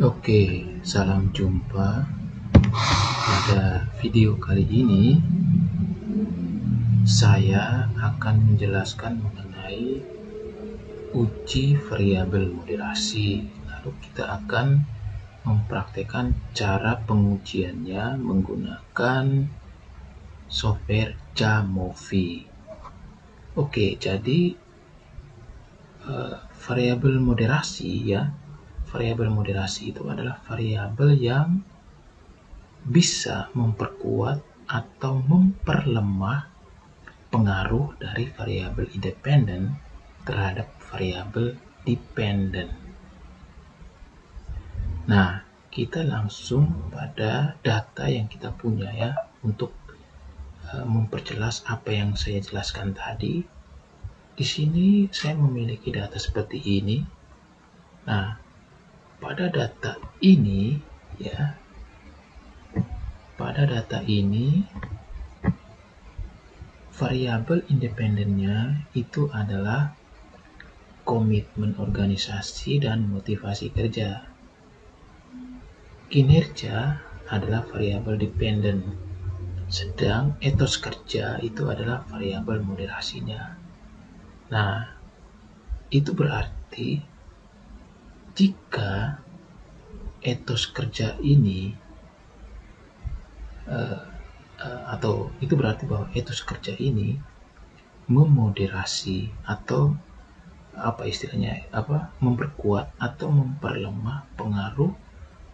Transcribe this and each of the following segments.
Oke, salam jumpa. Pada video kali ini, saya akan menjelaskan mengenai uji variabel moderasi. Lalu kita akan mempraktekkan cara pengujiannya menggunakan software Jamovi. Oke, jadi variabel moderasi ya. Variabel moderasi itu adalah variabel yang bisa memperkuat atau memperlemah pengaruh dari variabel independen terhadap variabel dependen. Nah, kita langsung pada data yang kita punya ya untuk memperjelas apa yang saya jelaskan tadi. Di sini saya memiliki data seperti ini. Nah, pada data ini ya, variabel independennya itu adalah komitmen organisasi dan motivasi kerja. Kinerja adalah variabel dependen, sedang etos kerja itu adalah variabel moderasinya. Nah, itu berarti jika etos kerja ini atau itu berarti bahwa etos kerja ini memoderasi atau memperkuat atau memperlemah pengaruh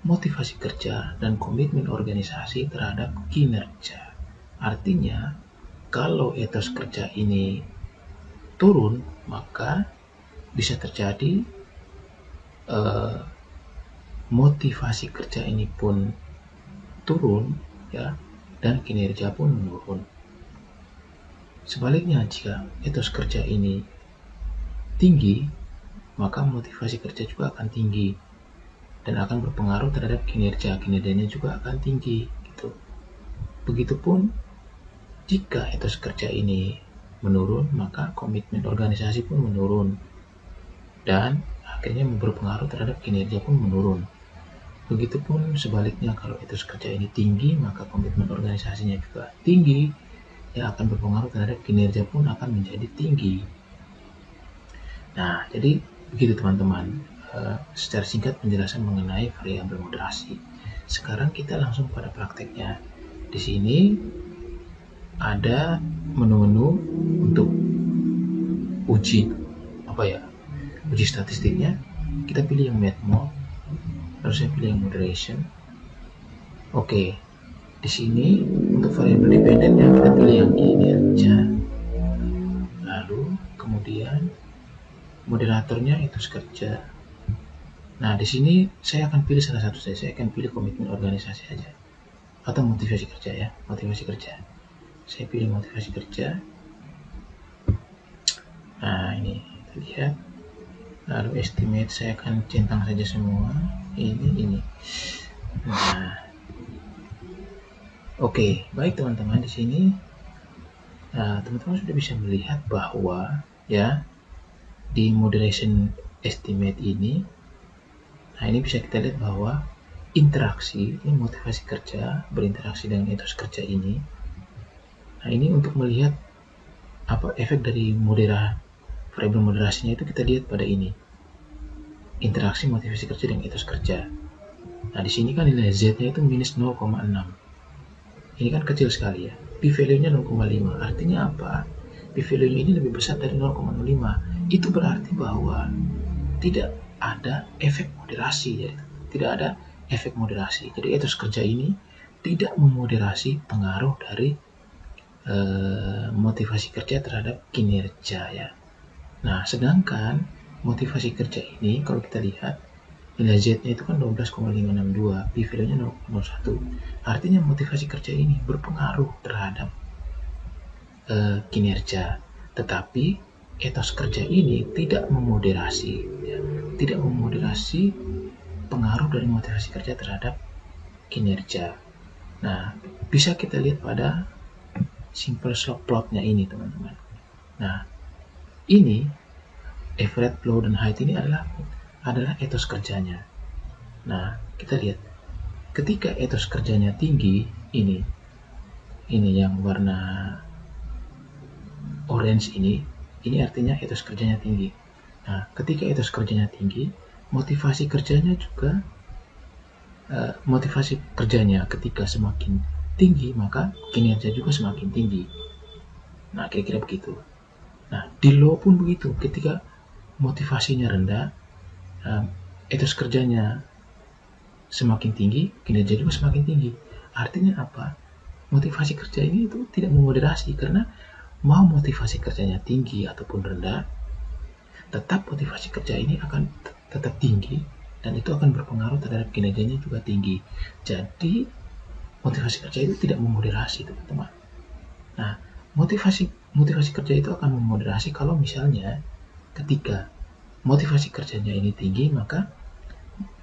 motivasi kerja dan komitmen organisasi terhadap kinerja. Artinya, kalau etos kerja ini turun, maka bisa terjadi motivasi kerja ini pun turun ya, dan kinerja pun menurun. Sebaliknya, jika etos kerja ini tinggi, maka motivasi kerja juga akan tinggi dan akan berpengaruh terhadap kinerjanya juga akan tinggi gitu. Begitupun jika etos kerja ini menurun, maka komitmen organisasi pun menurun dan akhirnya berpengaruh terhadap kinerja pun menurun. Begitupun sebaliknya, kalau etos kerja ini tinggi, maka komitmen organisasinya juga tinggi, yang akan berpengaruh terhadap kinerja pun akan menjadi tinggi. Nah, jadi begitu teman-teman, secara singkat penjelasan mengenai variabel moderasi. Sekarang kita langsung pada prakteknya. Di sini ada menu-menu untuk uji uji statistiknya. Kita pilih yang math mode, lalu saya pilih yang moderation. Oke, di sini untuk variabel dependennya kita pilih yang kinerja. Lalu kemudian moderatornya etos kerja. Nah, di sini saya akan pilih salah satu saja. Saya akan pilih komitmen organisasi saja atau motivasi kerja ya, motivasi kerja. Saya pilih motivasi kerja. Nah, ini kita lihat. Lalu estimate saya akan centang saja semua. Ini. Nah, oke, baik teman-teman, di sini teman-teman sudah bisa melihat bahwa ya di moderation estimate ini, nah ini bisa kita lihat bahwa interaksi ini motivasi kerja berinteraksi dengan etos kerja ini. Nah, ini untuk melihat apa efek dari variabel moderasinya itu kita lihat pada ini. Interaksi motivasi kerja dengan etos kerja. Nah, di sini kan nilai Z-nya itu minus 0,6. Ini kan kecil sekali ya. P-value-nya 0,5. Artinya apa? P-value-nya ini lebih besar dari 0,05. Itu berarti bahwa tidak ada efek moderasi ya. Tidak ada efek moderasi. Jadi etos kerja ini tidak memoderasi pengaruh dari motivasi kerja terhadap kinerja ya. Nah, sedangkan motivasi kerja ini kalau kita lihat nilai Z-nya itu kan 12,562, P-value-nya 0,01. Artinya motivasi kerja ini berpengaruh terhadap kinerja, tetapi etos kerja ini tidak memoderasi ya. Tidak memoderasi pengaruh dari motivasi kerja terhadap kinerja. Nah, bisa kita lihat pada simple slope plotnya ini teman-teman. Nah, ini average flow dan height ini adalah etos kerjanya. Nah, kita lihat ketika etos kerjanya tinggi, ini yang warna orange ini artinya etos kerjanya tinggi. Nah, ketika etos kerjanya tinggi, motivasi kerjanya juga motivasi kerjanya ketika semakin tinggi, maka kinerja juga semakin tinggi. Nah, kira-kira begitu. Nah, di low pun begitu. Ketika motivasinya rendah, etos kerjanya semakin tinggi, kinerja juga semakin tinggi. Artinya apa? Motivasi kerja ini itu tidak memoderasi, karena mau motivasi kerjanya tinggi ataupun rendah, tetap motivasi kerja ini akan tetap tinggi dan itu akan berpengaruh terhadap kinerjanya juga tinggi. Jadi motivasi kerja itu tidak memoderasi, teman-teman. Nah, motivasi kerja itu akan memoderasi kalau misalnya ketika motivasi kerjanya ini tinggi, maka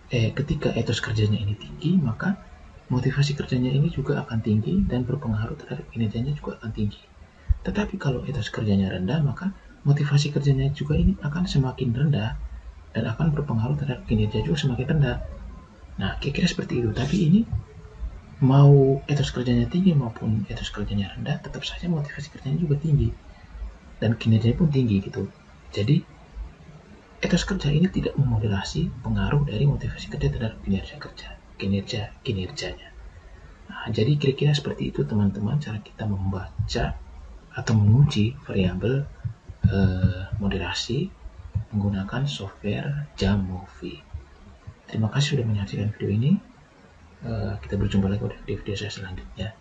ketika etos kerjanya ini tinggi, maka motivasi kerjanya ini juga akan tinggi dan berpengaruh terhadap kinerjanya juga akan tinggi. Tetapi kalau etos kerjanya rendah, maka motivasi kerjanya juga ini akan semakin rendah dan akan berpengaruh terhadap kinerja juga semakin rendah. Nah, kira-kira seperti itu. Tapi ini mau etos kerjanya tinggi maupun etos kerjanya rendah, tetap saja motivasi kerjanya juga tinggi dan kinerjanya pun tinggi gitu. Jadi etos kerja ini tidak memoderasi pengaruh dari motivasi kerja terhadap kinerjanya. Nah, jadi kira-kira seperti itu, teman-teman, cara kita membaca atau menguji variabel moderasi menggunakan software Jamovi. Terima kasih sudah menyaksikan video ini. Kita berjumpa lagi di video saya selanjutnya.